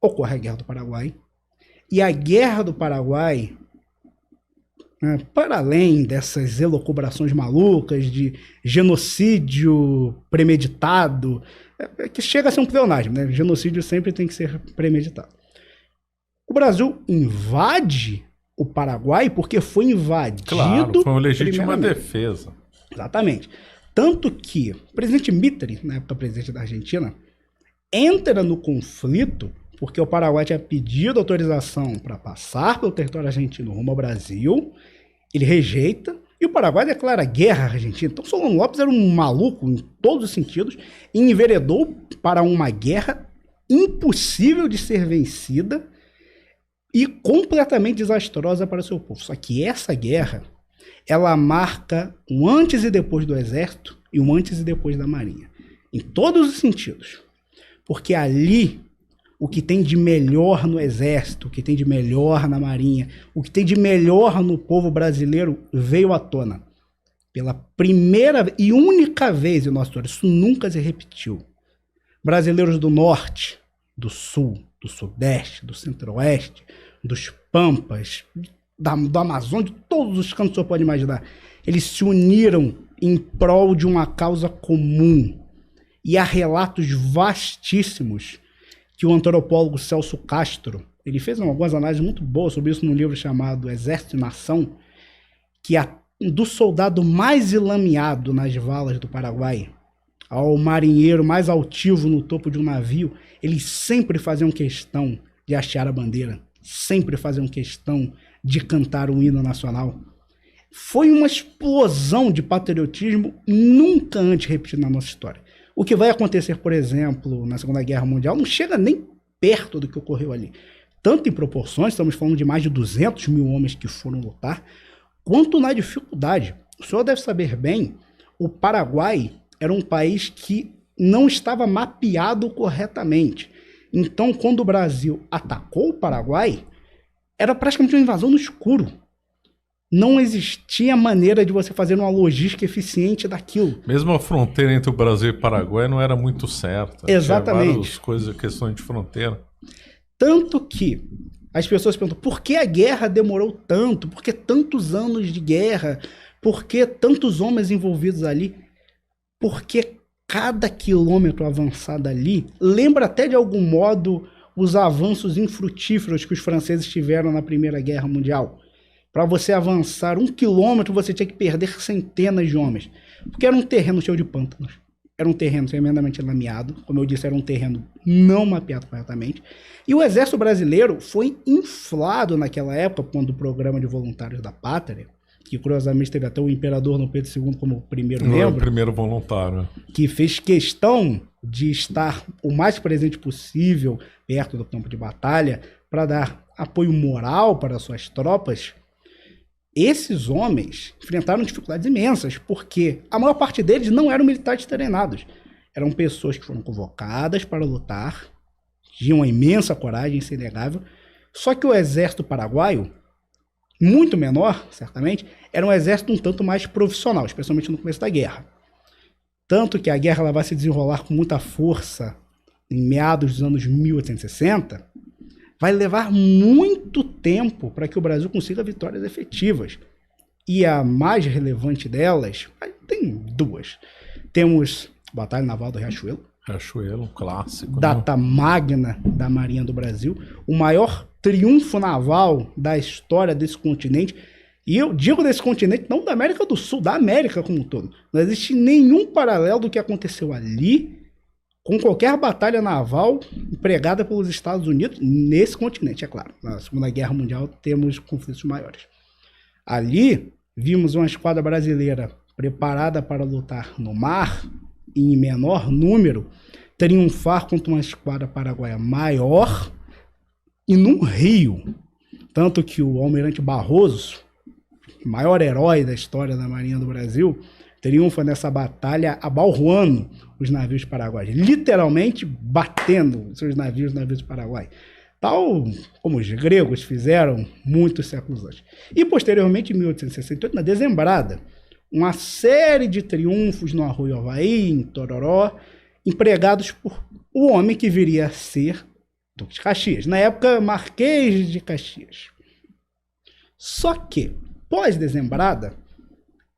ocorre a Guerra do Paraguai. E a Guerra do Paraguai, né, para além dessas elucubrações malucas de genocídio premeditado, que chega a ser um pleonasmo, né? Genocídio sempre tem que ser premeditado. O Brasil invade o Paraguai porque foi invadido. Claro, foi uma legítima defesa. Exatamente. Tanto que o presidente Mittri, na época presidente da Argentina, entra no conflito porque o Paraguai tinha pedido autorização para passar pelo território argentino rumo ao Brasil, ele rejeita, e o Paraguai declara guerra à Argentina. Então Solano Lopes era um maluco em todos os sentidos e enveredou para uma guerra impossível de ser vencida e completamente desastrosa para o seu povo. Só que essa guerra, ela marca um antes e depois do Exército e um antes e depois da Marinha. Em todos os sentidos. Porque ali, o que tem de melhor no Exército, o que tem de melhor na Marinha, o que tem de melhor no povo brasileiro veio à tona. Pela primeira e única vez em nossa história, isso nunca se repetiu. Brasileiros do Norte, do Sul, do Sudeste, do Centro-Oeste, dos Pampas, do Amazonas, de todos os cantos que o senhor pode imaginar, eles se uniram em prol de uma causa comum. E há relatos vastíssimos que o antropólogo Celso Castro, ele fez algumas análises muito boas sobre isso num livro chamado Exército e Nação, que do soldado mais ilameado nas valas do Paraguai ao marinheiro mais altivo no topo de um navio, eles sempre faziam questão de hastear a bandeira, sempre faziam questão de cantar o hino nacional. Foi uma explosão de patriotismo nunca antes repetida na nossa história. O que vai acontecer, por exemplo, na Segunda Guerra Mundial não chega nem perto do que ocorreu ali. Tanto em proporções, estamos falando de mais de 200 mil homens que foram lutar, quanto na dificuldade. O senhor deve saber bem, o Paraguai era um país que não estava mapeado corretamente. Então, quando o Brasil atacou o Paraguai, era praticamente uma invasão no escuro. Não existia maneira de você fazer uma logística eficiente daquilo. Mesmo a fronteira entre o Brasil e o Paraguai não era muito certa. Exatamente. Tinha várias coisas, questões de fronteira. Tanto que as pessoas perguntam, por que a guerra demorou tanto? Por que tantos anos de guerra? Por que tantos homens envolvidos ali? Porque cada quilômetro avançado ali lembra até de algum modo os avanços infrutíferos que os franceses tiveram na Primeira Guerra Mundial. Para você avançar 1 quilômetro, você tinha que perder centenas de homens. Porque era um terreno cheio de pântanos. Era um terreno tremendamente lameado. Como eu disse, era um terreno não mapeado corretamente. E o Exército Brasileiro foi inflado naquela época, quando o Programa de Voluntários da Pátria, que curiosamente teve até o Imperador Dom Pedro II como primeiro membro. O primeiro voluntário. Que fez questão de estar o mais presente possível perto do campo de batalha para dar apoio moral para suas tropas. Esses homens enfrentaram dificuldades imensas, porque a maior parte deles não eram militares treinados. Eram pessoas que foram convocadas para lutar, tinham uma imensa coragem, isso é inegável. Só que o exército paraguaio, muito menor, certamente, era um exército um tanto mais profissional, especialmente no começo da guerra. Tanto que a guerra ela vai se desenrolar com muita força em meados dos anos 1860, vai levar muito tempo para que o Brasil consiga vitórias efetivas. E a mais relevante delas, tem duas. Temos a Batalha Naval do Riachuelo. Riachuelo, clássico. Data magna da Marinha do Brasil. O maior triunfo naval da história desse continente. E eu digo desse continente, não da América do Sul, da América como um todo. Não existe nenhum paralelo do que aconteceu ali com qualquer batalha naval empregada pelos Estados Unidos nesse continente, é claro. Na Segunda Guerra Mundial temos conflitos maiores. Ali, vimos uma esquadra brasileira preparada para lutar no mar, e em menor número, triunfar contra uma esquadra paraguaia maior e num rio. Tanto que o almirante Barroso, maior herói da história da Marinha do Brasil, triunfa nessa batalha abalroando os navios paraguaios, literalmente batendo seus navios do Paraguai, tal como os gregos fizeram muitos séculos antes. E posteriormente, em 1868, na dezembrada, uma série de triunfos no Arroio Havaí, em Tororó, empregados por o homem que viria a ser Duque de Caxias. Na época, Marquês de Caxias. Só que, pós-dezembrada,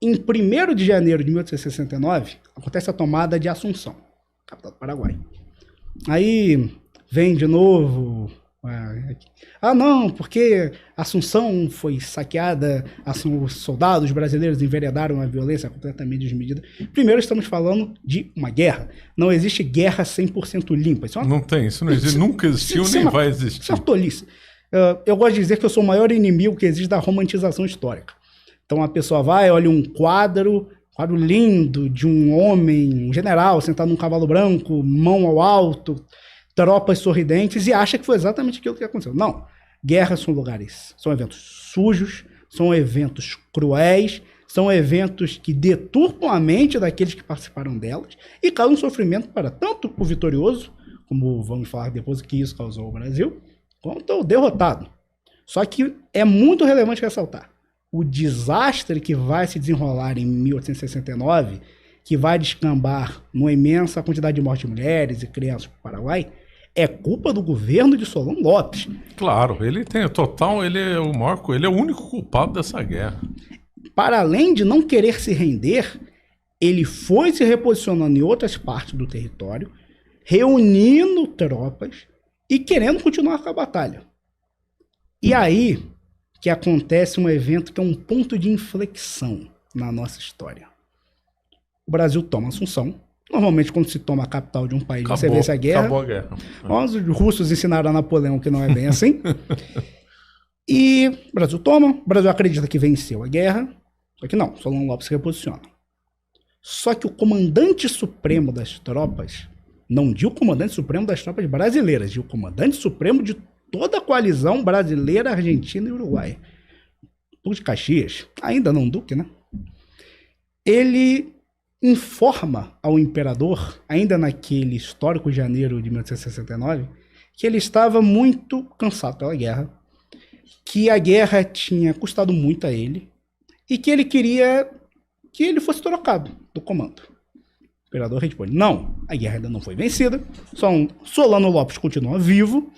em 1º de janeiro de 1869, acontece a tomada de Assunção, capital do Paraguai. Aí vem de novo... não, porque Assunção foi saqueada, os soldados brasileiros enveredaram a violência completamente desmedida. Primeiro, estamos falando de uma guerra. Não existe guerra 100% limpa. Não tem, isso não existe, nunca existiu, nem vai existir. Isso é uma tolice. Eu gosto de dizer que eu sou o maior inimigo que existe da romantização histórica. Então a pessoa vai, olha um quadro lindo de um homem, um general, sentado num cavalo branco, mão ao alto, tropas sorridentes, e acha que foi exatamente aquilo que aconteceu. Não. Guerras são lugares, são eventos sujos, são eventos cruéis, são eventos que deturpam a mente daqueles que participaram delas e causam sofrimento para tanto o vitorioso, como vamos falar depois que isso causou ao Brasil, quanto o derrotado. Só que é muito relevante ressaltar o desastre que vai se desenrolar em 1869, que vai descambar numa imensa quantidade de mortes de mulheres e crianças no Paraguai, é culpa do governo de Solon Lopes. Claro, ele tem total, ele é o único culpado dessa guerra. Para além de não querer se render, ele foi se reposicionando em outras partes do território, reunindo tropas e querendo continuar com a batalha. E aí que acontece um evento que é um ponto de inflexão na nossa história. O Brasil toma Assunção. Normalmente, quando se toma a capital de um país, você vence a guerra. Acabou a guerra. Os russos ensinaram a Napoleão que não é bem assim. E o Brasil toma, o Brasil acredita que venceu a guerra, só que não, Solon Lopes se reposiciona. Só que o comandante supremo das tropas, não digo o comandante supremo das tropas brasileiras, digo o comandante supremo de toda a coalizão brasileira, argentina e uruguaia, Duque de Caxias, ainda não Duque, né? Ele informa ao imperador, ainda naquele histórico janeiro de 1869, que ele estava muito cansado pela guerra, que a guerra tinha custado muito a ele e que ele queria que ele fosse trocado do comando. O imperador responde: não, a guerra ainda não foi vencida, Solano Lopes continua vivo,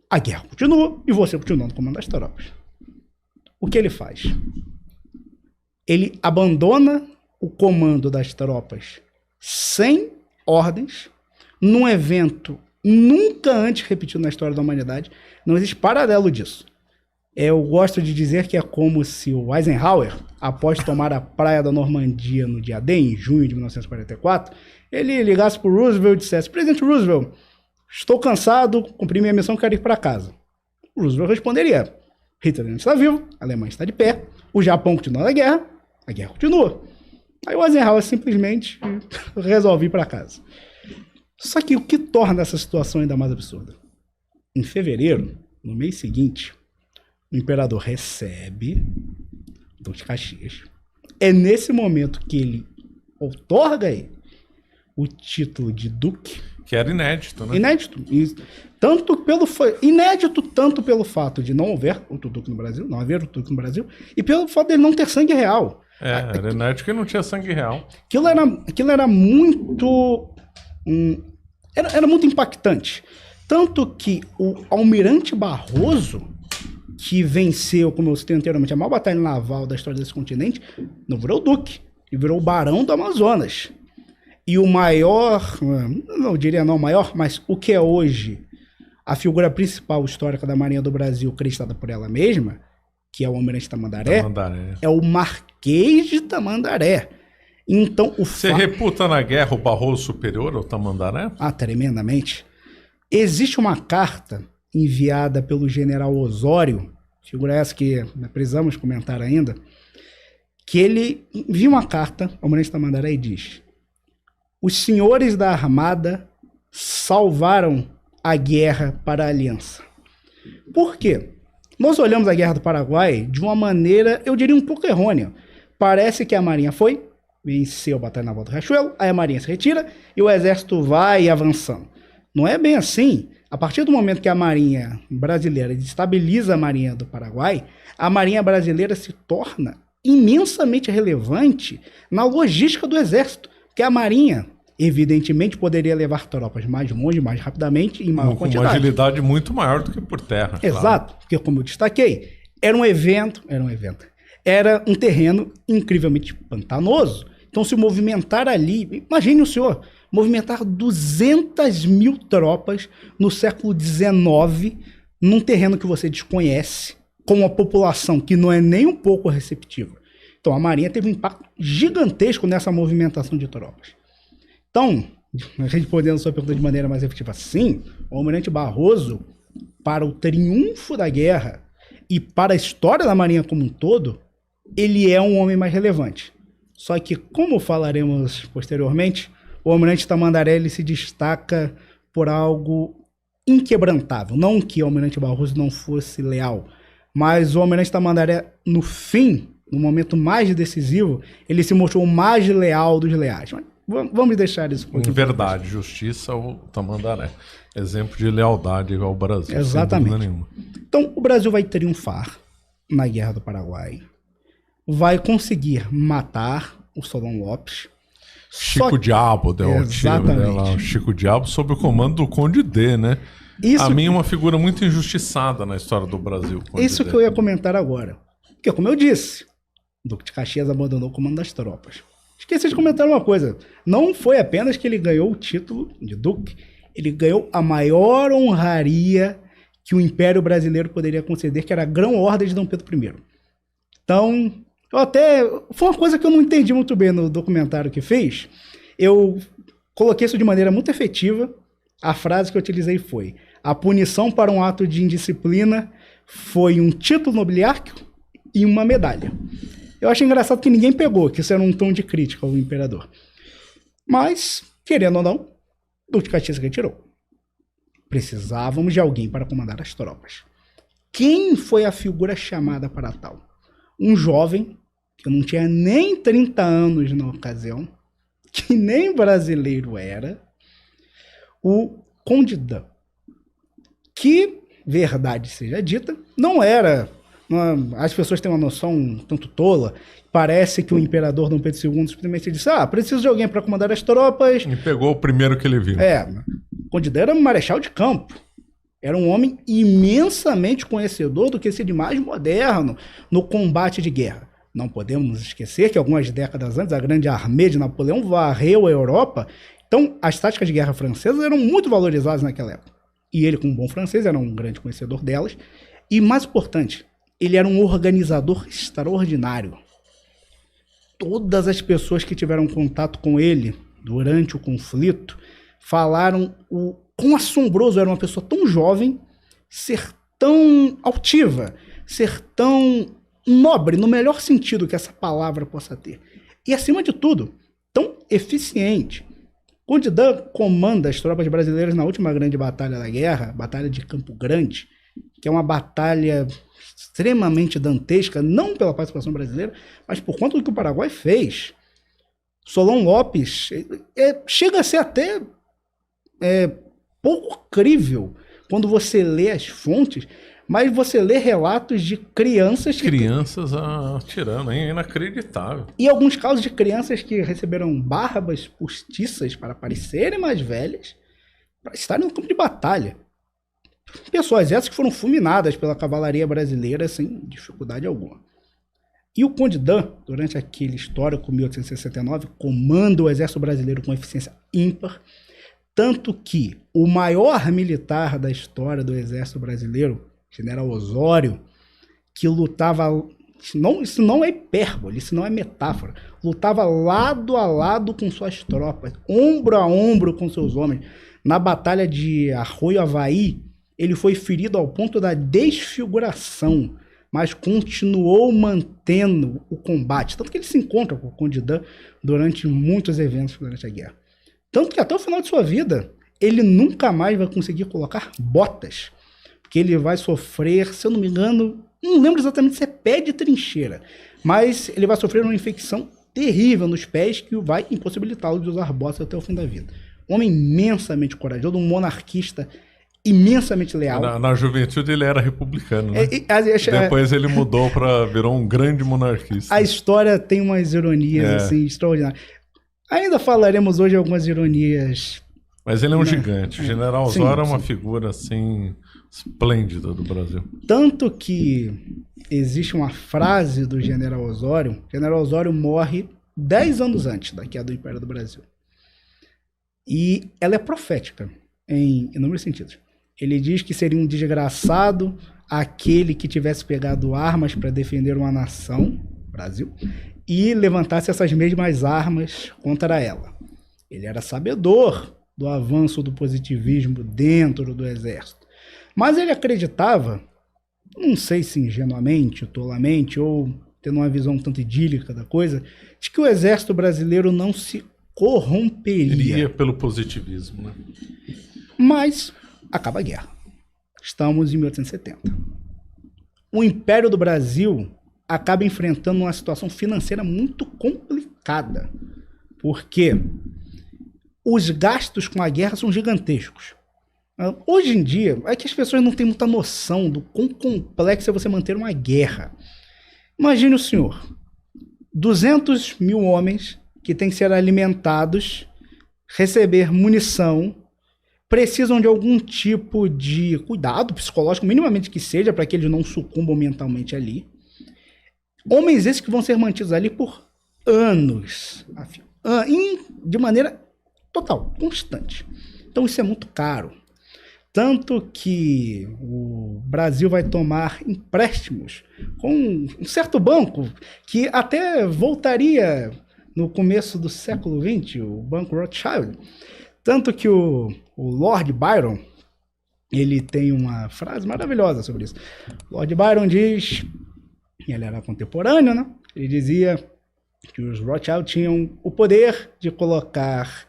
a guerra continua e você continua no comando das tropas. O que ele faz? Ele abandona o comando das tropas sem ordens, num evento nunca antes repetido na história da humanidade. Não existe paralelo disso. Eu gosto de dizer que é como se o Eisenhower, após tomar a praia da Normandia no dia D, em junho de 1944, ele ligasse para o Roosevelt e dissesse: presidente Roosevelt, estou cansado, cumpri minha missão, quero ir para casa. O Roosevelt responderia: Hitler está vivo, a Alemanha está de pé, o Japão continua na guerra, a guerra continua. Aí o Eisenhower simplesmente resolve ir para casa. Só que o que torna essa situação ainda mais absurda? Em fevereiro, no mês seguinte, o imperador recebe Duque de Caxias. É nesse momento que ele outorga o título de Duque. Que era inédito, né? Inédito. Inédito tanto pelo fato de não haver outro Duque no Brasil, e pelo fato dele não ter sangue real. Era inédito que não tinha sangue real. Aquilo era muito... Era muito impactante. Tanto que o almirante Barroso, que venceu, como eu citei anteriormente, a maior batalha naval da história desse continente, não virou Duque, ele virou o Barão do Amazonas. E o maior, não diria não o maior, mas o que é hoje a figura principal histórica da Marinha do Brasil, acreditada por ela mesma, que é o Almirante Tamandaré, é o Marquês de Tamandaré. Então, Você reputa na guerra o Barroso superior ao Tamandaré? Tremendamente. Existe uma carta enviada pelo general Osório, figura essa que precisamos comentar ainda, que ele envia uma carta ao Almirante Tamandaré e diz: os senhores da Armada salvaram a guerra para a Aliança. Por quê? Nós olhamos a Guerra do Paraguai de uma maneira, eu diria, um pouco errônea. Parece que a Marinha venceu a Batalha Naval do Riachuelo, aí a Marinha se retira e o Exército vai avançando. Não é bem assim. A partir do momento que a Marinha brasileira desestabiliza a Marinha do Paraguai, a Marinha brasileira se torna imensamente relevante na logística do Exército, porque a Marinha, Evidentemente, poderia levar tropas mais longe, mais rapidamente e em maior Com uma quantidade. agilidade muito maior do que por terra. Exato, porque como eu destaquei, era um terreno incrivelmente pantanoso. Então, se movimentar ali, imagine o senhor, movimentar 200 mil tropas no século XIX, num terreno que você desconhece, com uma população que não é nem um pouco receptiva. Então, a Marinha teve um impacto gigantesco nessa movimentação de tropas. Então, a gente respondendo a sua pergunta de maneira mais efetiva, sim, o Almirante Barroso, para o triunfo da guerra e para a história da Marinha como um todo, ele é um homem mais relevante. Só que, como falaremos posteriormente, o Almirante Tamandaré ele se destaca por algo inquebrantável. Não que o Almirante Barroso não fosse leal, mas o Almirante Tamandaré, no fim, no momento mais decisivo, ele se mostrou o mais leal dos leais. Mas vamos deixar isso por aqui. Em verdade, justiça ao Tamandaré. Exemplo de lealdade ao Brasil. Exatamente. Sem dúvida nenhuma. Então, o Brasil vai triunfar na Guerra do Paraguai. Vai conseguir matar o Solon Lopes. Chico Diabo deu um tiro, né, lá, o Chico Diabo sob o comando do Conde D, né? Isso, a mim é uma figura muito injustiçada na história do Brasil. Isso que eu ia comentar agora. Porque, como eu disse, o Duque de Caxias abandonou o comando das tropas. Esqueci de comentar uma coisa. Não foi apenas que ele ganhou o título de Duque, ele ganhou a maior honraria que o Império Brasileiro poderia conceder, que era a Grão-Ordem de Dom Pedro I. Então, foi uma coisa que eu não entendi muito bem no documentário que fez. Eu coloquei isso de maneira muito efetiva. A frase que eu utilizei foi: a punição para um ato de indisciplina foi um título nobiliárquico e uma medalha. Eu achei engraçado que ninguém pegou, que isso era um tom de crítica ao imperador. Mas, querendo ou não, Duque de Caxias retirou. Precisávamos de alguém para comandar as tropas. Quem foi a figura chamada para tal? Um jovem, que não tinha nem 30 anos na ocasião, que nem brasileiro era, o Conde Dan, que, verdade seja dita, não era... As pessoas têm uma noção um tanto tola. Parece que o imperador Dom Pedro II simplesmente disse: preciso de alguém para comandar as tropas. E pegou o primeiro que ele viu. O Conde Dan era um marechal de campo. Era um homem imensamente conhecedor do que se de mais moderno no combate de guerra. Não podemos esquecer que algumas décadas antes, a grande armée de Napoleão varreu a Europa. Então, as táticas de guerra francesas eram muito valorizadas naquela época. E ele, como bom francês, era um grande conhecedor delas. E, mais importante, ele era um organizador extraordinário. Todas as pessoas que tiveram contato com ele durante o conflito falaram o quão assombroso era uma pessoa tão jovem ser tão altiva, ser tão nobre, no melhor sentido que essa palavra possa ter. E, acima de tudo, tão eficiente. Conde Dan comanda as tropas brasileiras na última grande batalha da guerra, Batalha de Campo Grande, que é uma batalha extremamente dantesca, não pela participação brasileira, mas por conta do que o Paraguai fez. Solon Lopes chega a ser até pouco crível quando você lê as fontes, mas você lê relatos de crianças... Crianças atirando, é inacreditável. E alguns casos de crianças que receberam barbas postiças para parecerem mais velhas, para estarem no campo de batalha. Pessoas essas que foram fulminadas pela cavalaria brasileira sem dificuldade alguma. E o Conde Dan, durante aquele histórico 1869, comanda o exército brasileiro com eficiência ímpar, tanto que o maior militar da história do exército brasileiro, General Osório, que lutava, isso não é hipérbole, isso não é metáfora, lutava lado a lado com suas tropas, ombro a ombro com seus homens. Na batalha de Arroio Havaí, ele foi ferido ao ponto da desfiguração, mas continuou mantendo o combate. Tanto que ele se encontra com o Conde Dan durante muitos eventos durante a guerra. Tanto que até o final de sua vida, ele nunca mais vai conseguir colocar botas. Porque ele vai sofrer, se eu não me engano, não lembro exatamente se é pé de trincheira, mas ele vai sofrer uma infecção terrível nos pés que vai impossibilitá-lo de usar botas até o fim da vida. Um homem imensamente corajoso, um monarquista imensamente leal. Na juventude ele era republicano, né? Depois ele mudou virou um grande monarquista. A história tem umas ironias assim, extraordinárias. Ainda falaremos hoje algumas ironias. Mas ele é um gigante. O General Osório é uma figura, assim, esplêndida do Brasil. Tanto que existe uma frase do General Osório. O General Osório morre 10 anos antes da queda do Império do Brasil. E ela é profética em inúmeros sentidos. Ele diz que seria um desgraçado aquele que tivesse pegado armas para defender uma nação, Brasil, e levantasse essas mesmas armas contra ela. Ele era sabedor do avanço do positivismo dentro do exército. Mas ele acreditava, não sei se ingenuamente, tolamente, ou tendo uma visão um tanto idílica da coisa, de que o exército brasileiro não se corromperia. Iria pelo positivismo, né? Mas acaba a guerra. Estamos em 1870. O Império do Brasil acaba enfrentando uma situação financeira muito complicada, porque os gastos com a guerra são gigantescos. Hoje em dia, é que as pessoas não têm muita noção do quão complexo é você manter uma guerra. Imagine o senhor, 200 mil homens que têm que ser alimentados, receber munição, precisam de algum tipo de cuidado psicológico, minimamente que seja, para que eles não sucumbam mentalmente ali. Homens esses que vão ser mantidos ali por anos, de maneira total, constante. Então isso é muito caro. Tanto que o Brasil vai tomar empréstimos com um certo banco que até voltaria no começo do século XX, o Banco Rothschild. Tanto que o Lord Byron, ele tem uma frase maravilhosa sobre isso. Lord Byron diz, ele era contemporâneo, né? Ele dizia que os Rothschild tinham o poder de colocar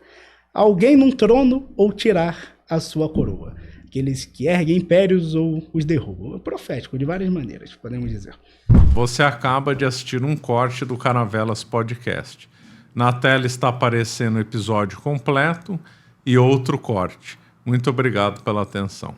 alguém num trono ou tirar a sua coroa. Aqueles que erguem impérios ou os derrubam. É profético, de várias maneiras, podemos dizer. Você acaba de assistir um corte do Caravelas Podcast. Na tela está aparecendo o episódio completo e outro corte. Muito obrigado pela atenção.